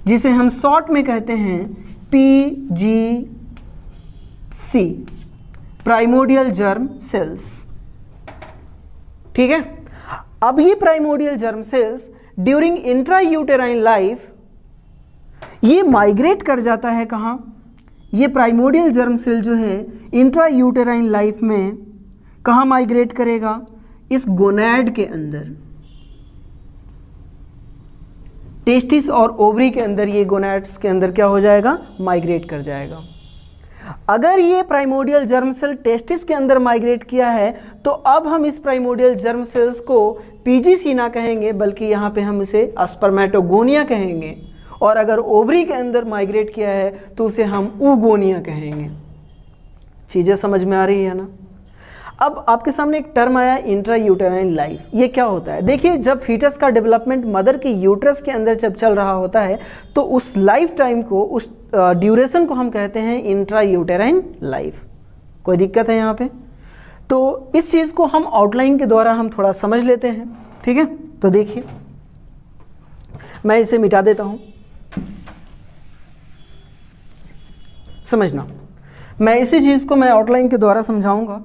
जिसे हम शॉर्ट में कहते हैं PGC, प्राइमोडियल जर्म सेल्स। ठीक है? अब ये primordial germ cells during intrauterine life ये माइग्रेट कर जाता है। कहाँ? ये प्राइमोडियल जर्म सेल जो है इंट्रायूटेराइन लाइफ में कहाँ माइग्रेट करेगा? इस गोनैड के अंदर, टेस्टिस और ओवरी के अंदर, ये गोनैड्स के अंदर क्या हो जाएगा? माइग्रेट कर जाएगा। अगर ये प्राइमोडियल जर्म सेल टेस्टिस के अंदर माइग्रेट किया है, तो अब हम इस प्राइमोडियल जर्म सेल्स को PGC ना कहेंगे, बल्कि यहाँ पे हम इसे स्पर्मेटोगोनिया कहेंगे। और अगर ओवरी के अंदर माइग्रेट किया है तो उसे हम ऊगोनिया कहेंगे। चीज़ें समझ में आ रही है ना? अब आपके सामने एक टर्म आया, इंट्रायूटेराइन लाइफ। ये क्या होता है? देखिए, जब फीटस का डेवलपमेंट मदर के यूट्रस के अंदर जब चल रहा होता है, तो उस लाइफ टाइम को, उस ड्यूरेशन को हम कहते हैं इंट्रायूटेराइन लाइफ। कोई दिक्कत है यहाँ पे? तो इस चीज़ को हम आउटलाइन के द्वारा हम थोड़ा समझ लेते हैं। ठीक है? तो देखिए, मैं इसे मिटा देता हूँ, समझना। मैं इसी चीज़ को मैं आउटलाइन के द्वारा समझाऊंगा।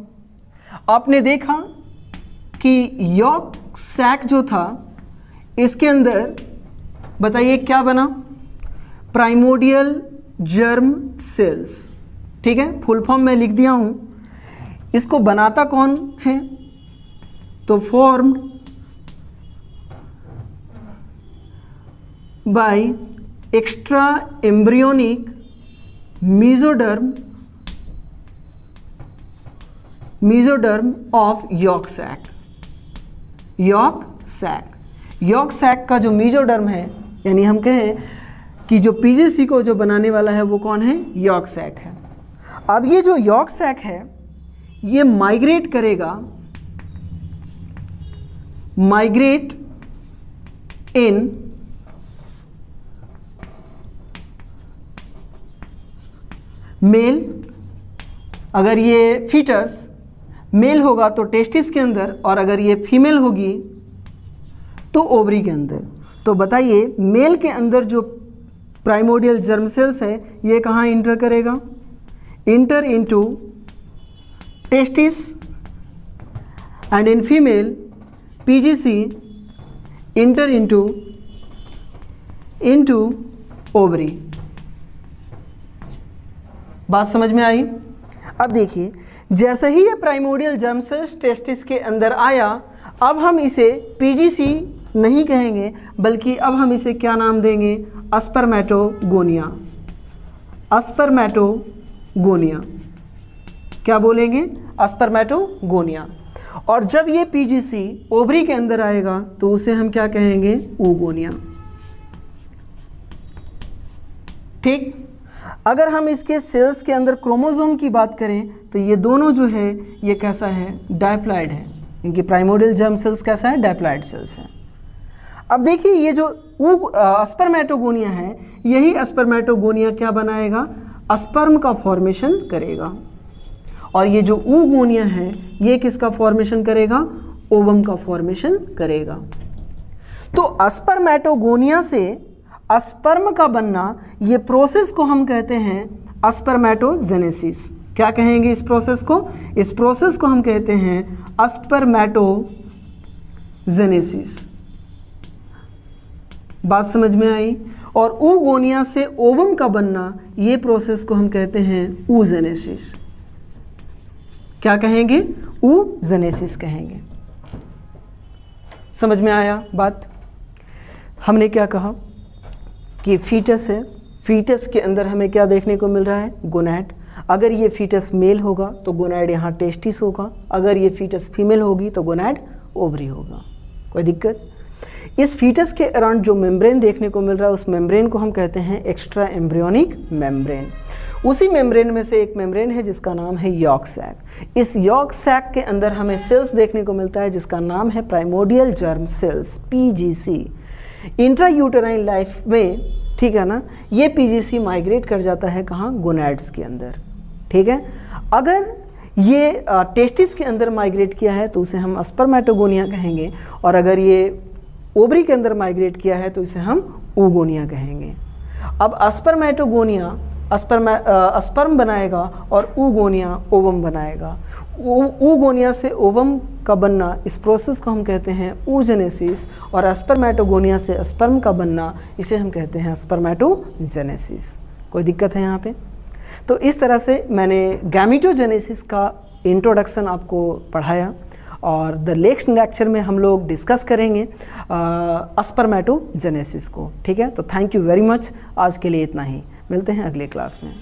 आपने देखा कि यॉर्क सैक जो था, इसके अंदर बताइए क्या बना? Primordial germ cells. ठीक है? फुल फॉर्म में लिख दिया हूँ। इसको बनाता कौन है? तो formed by extra embryonic mesoderm of yolk sac. Yolk sac का जो मेसोडर्म है, यानी हम कहें कि जो PGC को जो बनाने वाला है वो कौन है? यॉर्क सैक है। अब ये जो यॉर्क सैक है, ये माइग्रेट करेगा, माइग्रेट इन मेल। अगर ये फीटस मेल होगा तो टेस्टिस के अंदर, और अगर ये फीमेल होगी तो ओवरी के अंदर। तो बताइए, मेल के अंदर जो प्राइमोडियल जर्म सेल्स है, ये कहाँ इंटर करेगा? Inter into testis, and in female PGC inter into ovary. बात समझ में आई? अब देखिए, जैसे ही ये प्राइमोडियल जर्म सेल्स टेस्टिस के अंदर आया, अब हम इसे पीजीसी नहीं कहेंगे, बल्कि अब हम इसे क्या नाम देंगे, अस्पर्मेटोगोनिया। अस्पर्मेटोगोनिया क्या बोलेंगे, अस्पर्मेटोगोनिया। और जब ये पीजीसी ओवरी के अंदर आएगा तो उसे हम क्या कहेंगे, oogonia। ठीक। अगर हम इसके सेल्स के अंदर क्रोमोसोम की बात करें तो ये दोनों जो है ये कैसा है, डायप्लॉइड है। इनकी प्राइमोर्डियल जर्म सेल्स कैसा है, डायप्लॉइड सेल्स हैं। अब देखिए ये जो अस्पर्मेटोगोनिया है, यही अस्पर्मेटोगोनिया क्या बनाएगा, अस्पर्म का फॉर्मेशन करेगा। और ये जो oogonia है ये किसका फॉर्मेशन करेगा, ओवम का फॉर्मेशन करेगा। तो अस्पर्मेटोगोनिया से अस्पर्म का बनना, ये प्रोसेस को हम कहते हैं अस्पर्मेटोजेनेसिस। क्या कहेंगे इस प्रोसेस को, इस प्रोसेस को हम कहते हैं अस्पर्मेटोजेनेसिस। बात समझ में आई। और oogonia से ओवम का बनना, ये प्रोसेस को हम कहते हैं oogenesis। क्या कहेंगे, oogenesis कहेंगे। समझ में आया बात। हमने क्या कहा कि फीटस है, फीटस के अंदर हमें क्या देखने को मिल रहा है, गोनैड। अगर ये फीटस मेल होगा तो गोनैड यहाँ टेस्टिस होगा, अगर ये फीटस फीमेल होगी तो गोनैड ओवरी होगा। कोई दिक्कत। इस फीटस के अराउंड जो मेम्ब्रेन देखने को मिल रहा है, उस मेम्ब्रेन को हम कहते हैं एक्स्ट्रा एम्ब्रियोनिक मेम्ब्रेन। उसी मेम्ब्रेन में से एक मेम्ब्रेन है जिसका नाम है यॉर्क सैक। इस यॉर्क सैक के अंदर हमें सेल्स देखने को मिलता है जिसका नाम है primordial germ cells, PGC. Intrauterine life में, ठीक है ना, ये पीजीसी माइग्रेट कर जाता है कहाँ, गोनैड्स के अंदर। ठीक है। अगर ये टेस्टिस के अंदर माइग्रेट किया है तो उसे हम अस्पर्मेटोगोनिया कहेंगे, और अगर ये ओवरी के अंदर माइग्रेट किया है तो इसे हम oogonia कहेंगे। अब अस्पर्मेटोगोनिया अस्पर्म बनाएगा और oogonia ओवम बनाएगा। oogonia से ओवम का बनना, इस प्रोसेस को हम कहते हैं oogenesis, और अस्पर्मेटोगोनिया से अस्पर्म का बनना, इसे हम कहते हैं अस्पर्मेटोजेनेसिस। कोई दिक्कत है यहाँ पे। तो इस तरह से मैंने गैमेटोजेनेसिस का इंट्रोडक्शन आपको पढ़ाया, और द नेक्स्ट लेक्चर में हम लोग डिस्कस करेंगे अस्पर्मेटोजेनेसिस को। ठीक है। तो थैंक यू वेरी मच। आज के लिए इतना ही, मिलते हैं अगले क्लास में।